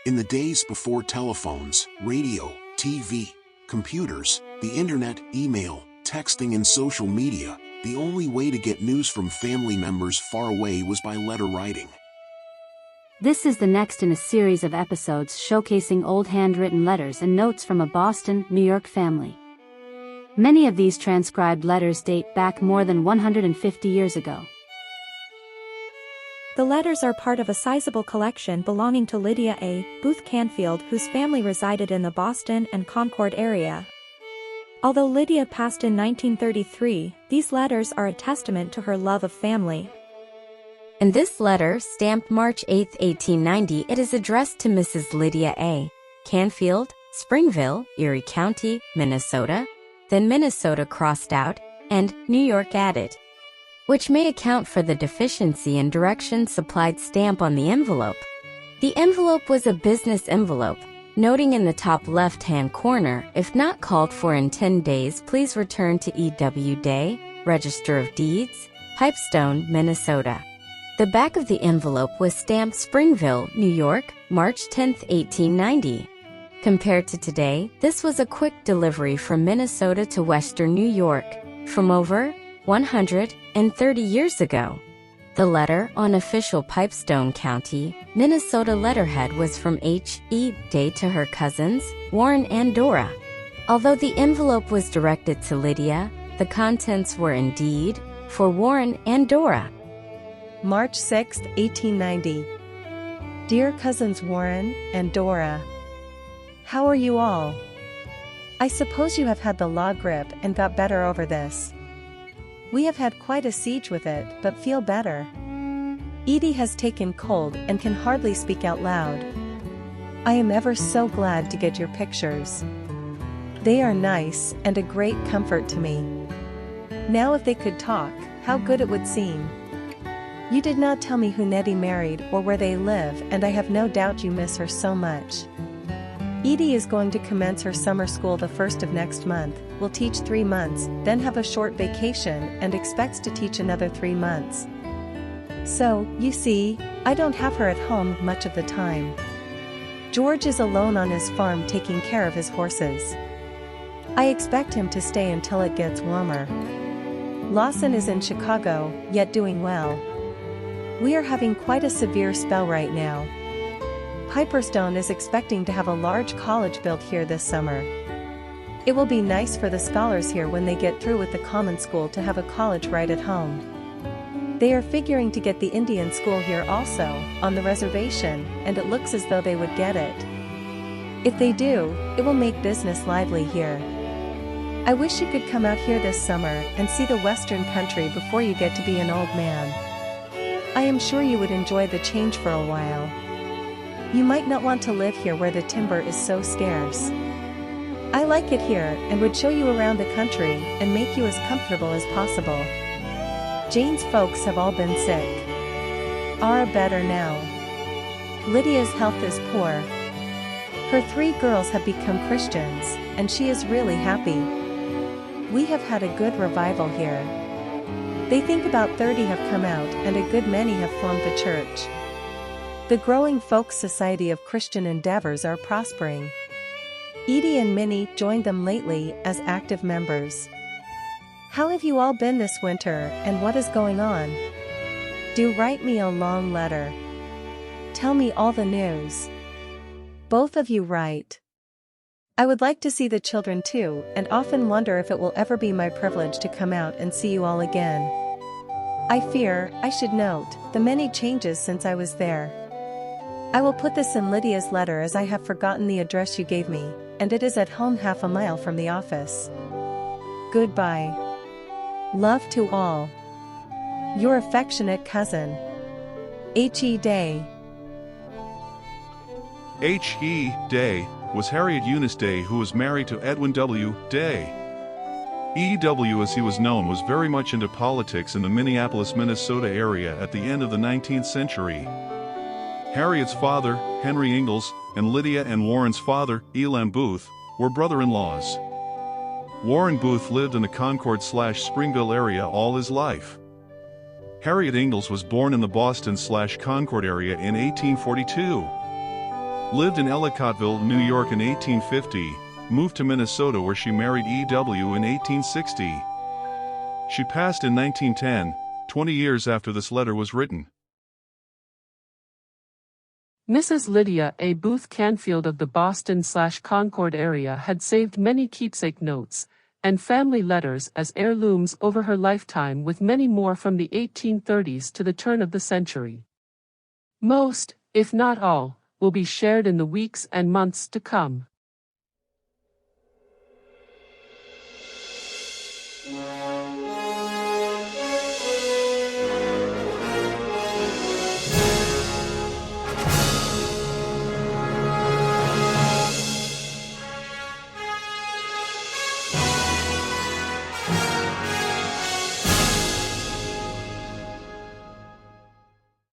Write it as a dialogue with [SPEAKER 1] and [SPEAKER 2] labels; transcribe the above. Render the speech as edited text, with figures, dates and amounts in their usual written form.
[SPEAKER 1] In the days before telephones, radio, TV, computers, the internet, email, texting and social media, the only way to get news from family members far away was by letter writing.
[SPEAKER 2] This is the next in a series of episodes showcasing old handwritten letters and notes from a Boston, New York family. Many of these transcribed letters date back more than 150 years ago.
[SPEAKER 3] The letters are part of a sizable collection belonging to Lydia A. Booth Canfield, whose family resided in the Boston and Concord area. Although Lydia passed in 1933, these letters are a testament to her love of family.
[SPEAKER 4] In this letter, stamped March 8, 1890, it is addressed to Mrs. Lydia A. Canfield, Springville, Erie County, Minnesota, then Minnesota crossed out, and New York added, which may account for the deficiency in directions supplied stamp on the envelope. The envelope was a business envelope, noting in the top left-hand corner, if not called for in 10 days, please return to E.W. Day, Register of Deeds, Pipestone, Minnesota. The back of the envelope was stamped Springville, New York, March 10, 1890. Compared to today, this was a quick delivery from Minnesota to Western New York, from over 130 years ago. The letter on official Pipestone County, Minnesota letterhead was from H.E. Day to her cousins, Warren and Dora. Although the envelope was directed to Lydia, the contents were indeed for Warren and Dora.
[SPEAKER 5] March 6, 1890. Dear cousins Warren and Dora, how are you all? I suppose you have had the law grip and got better over this. We have had quite a siege with it, but feel better. Edie has taken cold and can hardly speak out loud. I am ever so glad to get your pictures. They are nice and a great comfort to me. Now if they could talk, how good it would seem. You did not tell me who Nettie married or where they live, and I have no doubt you miss her so much. Edie is going to commence her summer school the 1st of next month, will teach 3 months, then have a short vacation and expects to teach another 3 months. So, you see, I don't have her at home much of the time. George is alone on his farm taking care of his horses. I expect him to stay until it gets warmer. Lawson is in Chicago, yet doing well. We are having quite a severe spell right now. Pipestone is expecting to have a large college built here this summer. It will be nice for the scholars here when they get through with the common school to have a college right at home. They are figuring to get the Indian school here also, on the reservation, and it looks as though they would get it. If they do, it will make business lively here. I wish you could come out here this summer and see the western country before you get to be an old man. I am sure you would enjoy the change for a while. You might not want to live here where the timber is so scarce. I like it here and would show you around the country and make you as comfortable as possible. Jane's folks have all been sick. Are better now. Lydia's health is poor. Her 3 girls have become Christians, and she is really happy. We have had a good revival here. They think about 30 have come out and a good many have formed the church. The growing folk society of Christian endeavors are prospering. Edie and Minnie joined them lately as active members. How have you all been this winter and what is going on? Do write me a long letter. Tell me all the news. Both of you write. I would like to see the children too, and often wonder if it will ever be my privilege to come out and see you all again. I fear, I should note, the many changes since I was there. I will put this in Lydia's letter as I have forgotten the address you gave me, and it is at home half a mile from the office. Goodbye. Love to all. Your affectionate cousin, H.E. Day.
[SPEAKER 6] H.E. Day was Harriet Eunice Day, who was married to Edwin W. Day. E.W., as he was known, was very much into politics in the Minneapolis, Minnesota area at the end of the 19th century. Harriet's father, Henry Ingalls, and Lydia and Warren's father, Elam Booth, were brother-in-laws. Warren Booth lived in the Concord/Springville area all his life. Harriet Ingalls was born in the Boston/Concord area in 1842. Lived in Ellicottville, New York in 1850, moved to Minnesota where she married E.W. in 1860. She passed in 1910, 20 years after this letter was written.
[SPEAKER 7] Mrs. Lydia A. Booth Canfield of the Boston/Concord area had saved many keepsake notes and family letters as heirlooms over her lifetime, with many more from the 1830s to the turn of the century. Most, if not all, will be shared in the weeks and months to come.